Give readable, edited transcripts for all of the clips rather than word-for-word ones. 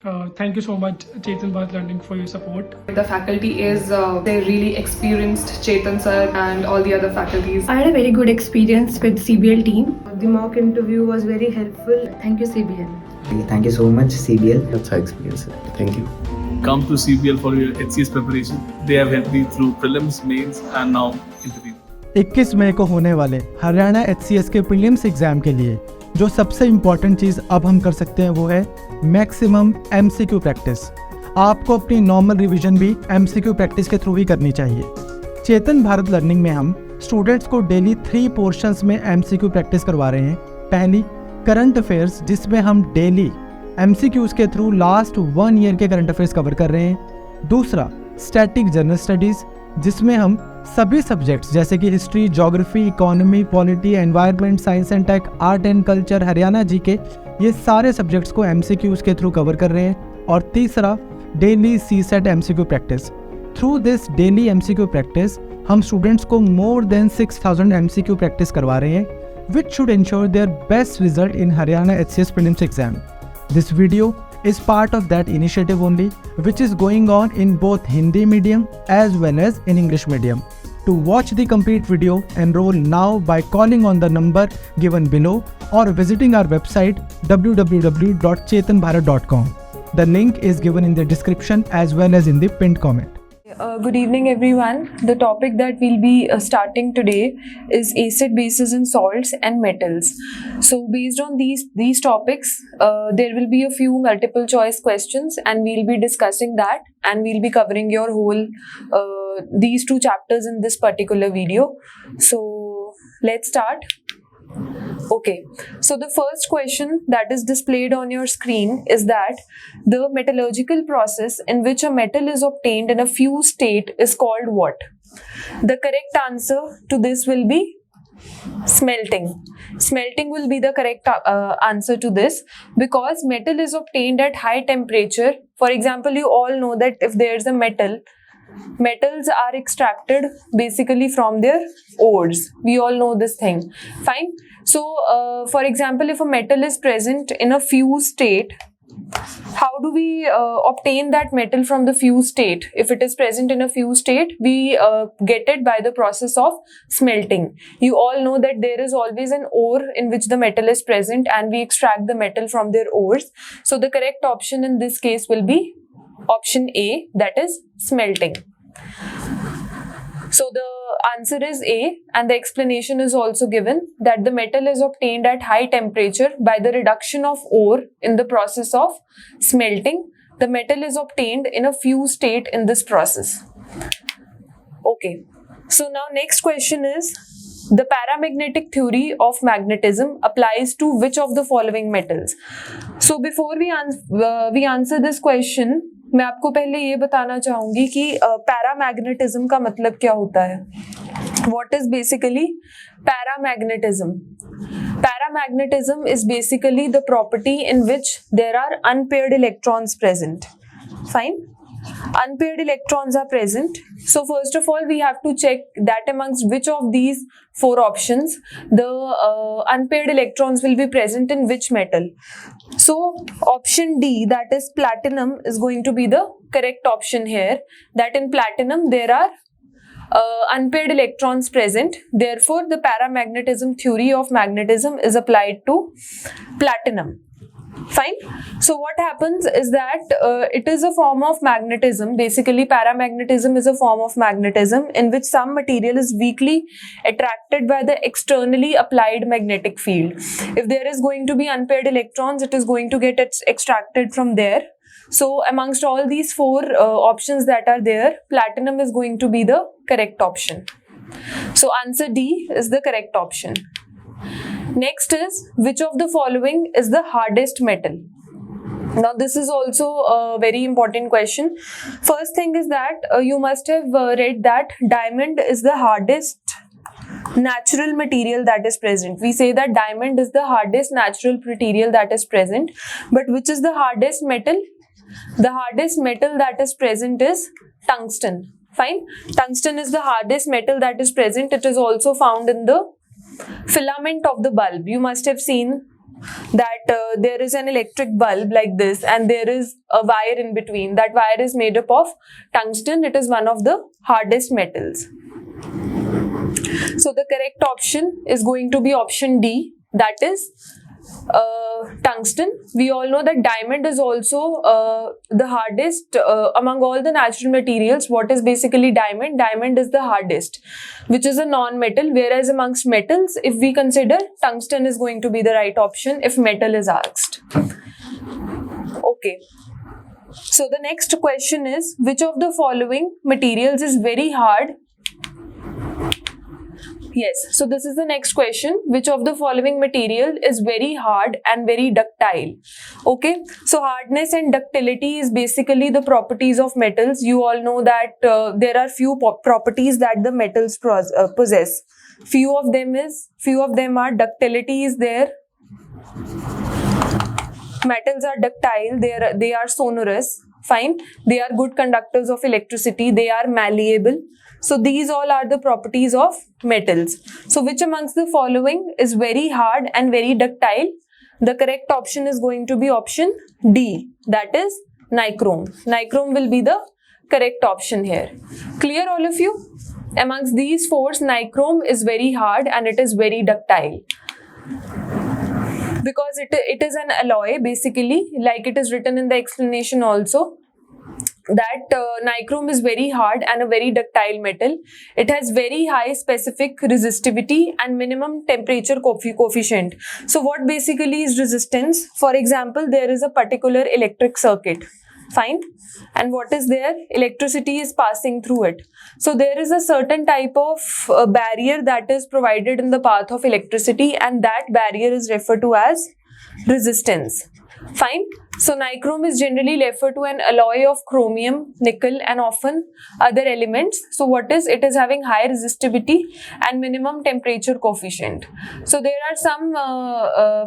Thank you so much, Chetan Bharat Learning, for your support. The faculty is they're really experienced, Chetan sir and all the other faculties. I had a very good experience with CBL team. The mock interview was very helpful. Thank you, CBL. Thank you so much, CBL. अच्छा experience है. Thank you. Come to CBL for your HCS preparation. They have helped me through prelims, mains and now interview. 21 मई को होने वाले Haryana HCS के prelims exam के लिए जो सबसे इम्पॉर्टेंट चीज़ अब हम कर सकते हैं वो है मैक्सिमम MCQ प्रैक्टिस। आपको अपनी नॉर्मल रिवीजन भी MCQ प्रैक्टिस के थ्रू ही करनी चाहिए। चेतन भारत लर्निंग में हम स्टूडेंट्स को डेली 3 पोर्शंस में MCQ प्रैक्टिस करवा रहे हैं। पहली, करंट अफेयर्स, जिसमें हम डेली MCQs के थ्रू लास्ट 1 ईयर के करंट अफेयर्स कवर कर रहे हैं। दूसरा, स्टैटिक जनरल स्टडीज़, जिसमें हम सभी सब्जेक्ट्स जैसे कि history, geography, economy, polity, environment, science and tech, art and culture, Haryana GK, ये सारे सब्जेक्ट्स को MCQs के थ्रू कवर कर रहे हैं। और तीसरा, daily CSET MCQ practice. Through this daily MCQ practice हम स्टूडेंट्स को मोर देन 6000 MCQ प्रैक्टिस करवा रहे हैं, which should ensure their best result in Haryana HCS prelims exam. This video is part of that initiative only, which is going on in both Hindi medium as well as in English medium. To watch the complete video, enroll now by calling on the number given below or visiting our website www.chetanbharat.com. The link is given in the description as well as in the pinned comment. Good evening everyone. The topic that we'll be starting today is acid, bases and salts and metals. So based on these topics, there will be a few multiple choice questions and we'll be discussing that, and we'll be covering your whole these 2 chapters in this particular video. So let's start. Okay, so the first question that is displayed on your screen is that the metallurgical process in which a metal is obtained in a fused state is called what? The correct answer to this will be smelting. Smelting will be the correct answer to this, because metal is obtained at high temperature. For example, you all know that if there's a metal, metals are extracted basically from their ores. We all know this thing. Fine. So, for example, if a metal is present in a fused state, how do we obtain that metal from the fused state? If it is present in a fused state, we get it by the process of smelting. You all know that there is always an ore in which the metal is present and we extract the metal from their ores. So the correct option in this case will be option A, that is smelting. So the answer is A, and the explanation is also given that the metal is obtained at high temperature by the reduction of ore in the process of smelting. The metal is obtained in a fused state in this process. Okay, so now next question is, the paramagnetic theory of magnetism applies to which of the following metals? So before we answer this question, मैं आपको पहले ये बताना चाहूंगी कि paramagnetism का मतलब क्या होता है. What is basically paramagnetism? Paramagnetism is basically the property in which there are unpaired electrons present. Fine. Unpaired electrons are present. So first of all, we have to check that amongst which of these 4 options the unpaired electrons will be present in which metal. So option D, that is platinum, is going to be the correct option here. That in platinum there are unpaired electrons present. Therefore, the paramagnetism theory of magnetism is applied to platinum. Fine. So what happens is that it is a form of magnetism. Basically, paramagnetism is a form of magnetism in which some material is weakly attracted by the externally applied magnetic field. If there is going to be unpaired electrons, it is going to get extracted from there. So amongst all these 4 options that are there, platinum is going to be the correct option. So answer D is the correct option. Next is, which of the following is the hardest metal? Now this is also a very important question. First thing is that you must have read that diamond is the hardest natural material that is present. We say that diamond is the hardest natural material that is present. But which is the hardest metal? The hardest metal that is present is tungsten. Fine. Tungsten is the hardest metal that is present. It is also found in the filament of the bulb. You must have seen that there is an electric bulb like this and there is a wire in between. That wire is made up of tungsten. It is one of the hardest metals. So the correct option is going to be option D, that is tungsten. We all know that diamond is also the hardest among all the natural materials. What is basically diamond? Diamond is the hardest, which is a non-metal, whereas amongst metals, if we consider, tungsten is going to be the right option if metal is asked. Okay. So the next question is, which of the following materials is very hard? Yes, so this is the next question. Which of the following material is very hard and very ductile? Okay, so hardness and ductility is basically the properties of metals. You all know that there are few properties that the metals possess. Few of them are ductility is there. Metals are ductile, they are sonorous, fine. They are good conductors of electricity, they are malleable. So these all are the properties of metals. So which amongst the following is very hard and very ductile? The correct option is going to be option D, that is nichrome. Nichrome will be the correct option here. Clear all of you? Amongst these four, nichrome is very hard and it is very ductile. Because it is an alloy basically, like it is written in the explanation also, that nichrome is very hard and a very ductile metal. It has very high specific resistivity and minimum temperature coefficient. So what basically is resistance? For example, there is a particular electric circuit, fine, and what is there? Electricity is passing through it. So there is a certain type of barrier that is provided in the path of electricity, and that barrier is referred to as resistance. Fine. So nichrome is generally referred to an alloy of chromium, nickel and often other elements. So what is? It is having high resistivity and minimum temperature coefficient. So there are some,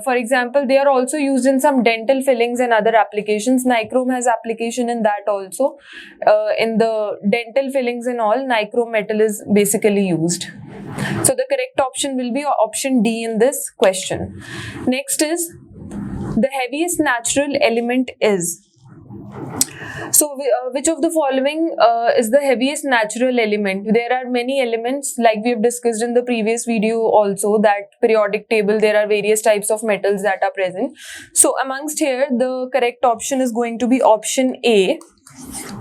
for example, they are also used in some dental fillings and other applications. Nichrome has application in that also. In the dental fillings and all, nichrome metal is basically used. So the correct option will be option D in this question. Next is, the heaviest natural element is. So which of the following is the heaviest natural element? There are many elements, like we have discussed in the previous video also, that periodic table, there are various types of metals that are present. So amongst here, the correct option is going to be option A,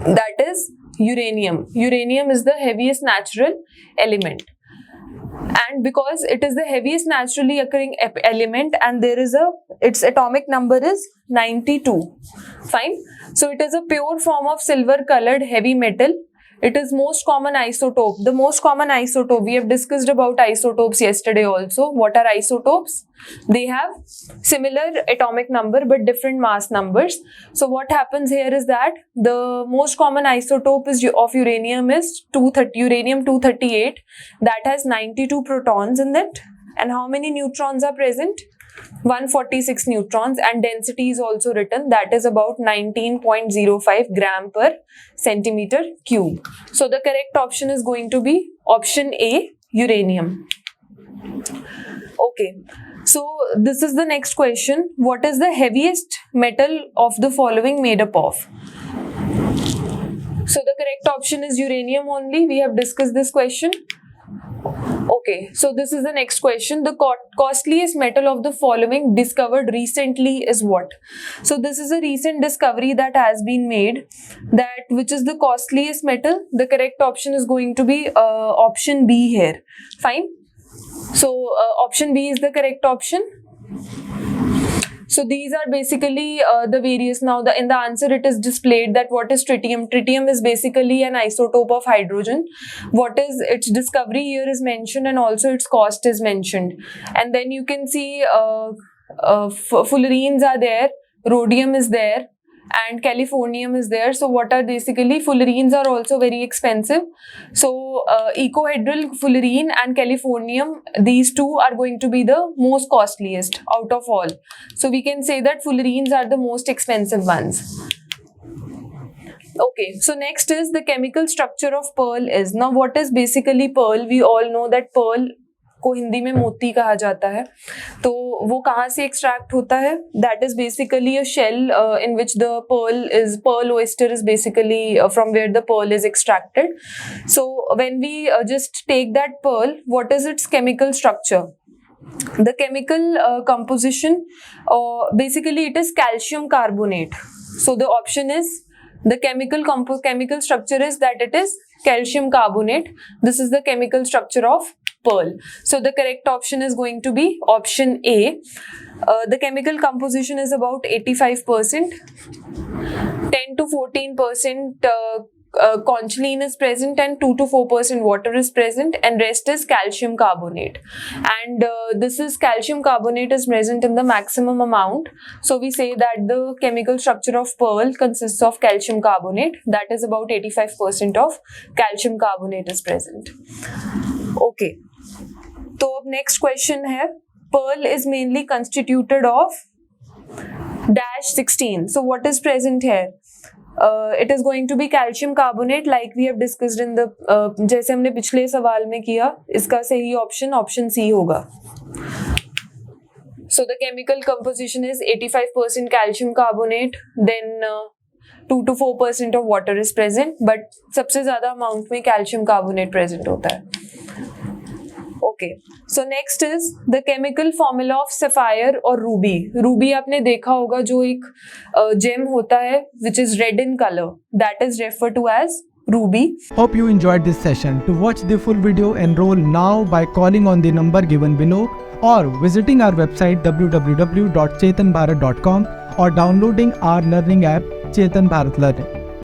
that is uranium. Uranium is the heaviest natural element. And because it is the heaviest naturally occurring element and there is its atomic number is 92. Fine. So it is a pure form of silver colored heavy metal. It is most common isotope. The most common isotope, we have discussed about isotopes yesterday also. What are isotopes? They have similar atomic number but different mass numbers. So what happens here is that the most common isotope of uranium is uranium-238, that has 92 protons in it. And how many neutrons are present? 146 neutrons, and density is also written, that is about 19.05 gram per centimeter cube. So the correct option is going to be option A, uranium. Okay, so this is the next question. What is the heaviest metal of the following made up of? So the correct option is uranium only. We have discussed this question. Okay, so this is the next question. The costliest metal of the following discovered recently is what? So this is a recent discovery that has been made, that which is the costliest metal. The correct option is going to be option B here. Fine. So option B is the correct option. So these are basically the various. Now in the answer it is displayed that what is tritium. Tritium is basically an isotope of hydrogen. What is its discovery here is mentioned, and also its cost is mentioned. And then you can see fullerenes are there, rhodium is there, and californium is there. So what are basically, fullerenes are also very expensive. So ecohedral fullerene and californium, these two are going to be the most costliest out of all. So we can say that fullerenes are the most expensive ones. Okay, so next is the chemical structure of pearl is. Now what is basically pearl? We all know that pearl को हिंदी में मोती कहा जाता है. तो वो कहाँ से एक्सट्रैक्ट होता है? That is basically a shell in which the pearl oyster is basically from where the pearl is extracted. So when we just take that pearl, what is its chemical structure? The chemical composition, basically it is calcium carbonate. So the option is, the chemical structure is that it is calcium carbonate. This is the chemical structure of pearl. So the correct option is going to be option A. The chemical composition is about 85%. 10 to 14% concholine is present, and 2 to 4% water is present, and rest is calcium carbonate. And this is calcium carbonate is present in the maximum amount. So we say that the chemical structure of pearl consists of calcium carbonate. That is about 85% of calcium carbonate is present. Okay. तो अब next question है, pearl is mainly constituted of dash 16. So what is present here? It is going to be calcium carbonate, like we have discussed in the जैसे हमने पिछले सवाल में किया. इसका सही option C होगा. So the chemical composition is 85% calcium carbonate, then 2 to 4% of water is present, but सबसे ज़्यादा amount में calcium carbonate present होता है. Okay, so next is the chemical formula of sapphire और ruby. Ruby आपने देखा होगा, जो एक gem होता है which is red in color, that is referred to as ruby. Hope you enjoyed this session. To watch the full video, enroll now by calling on the number given below or visiting our website www.chetanbharat.com or downloading our learning app Chetan Bharat Learning.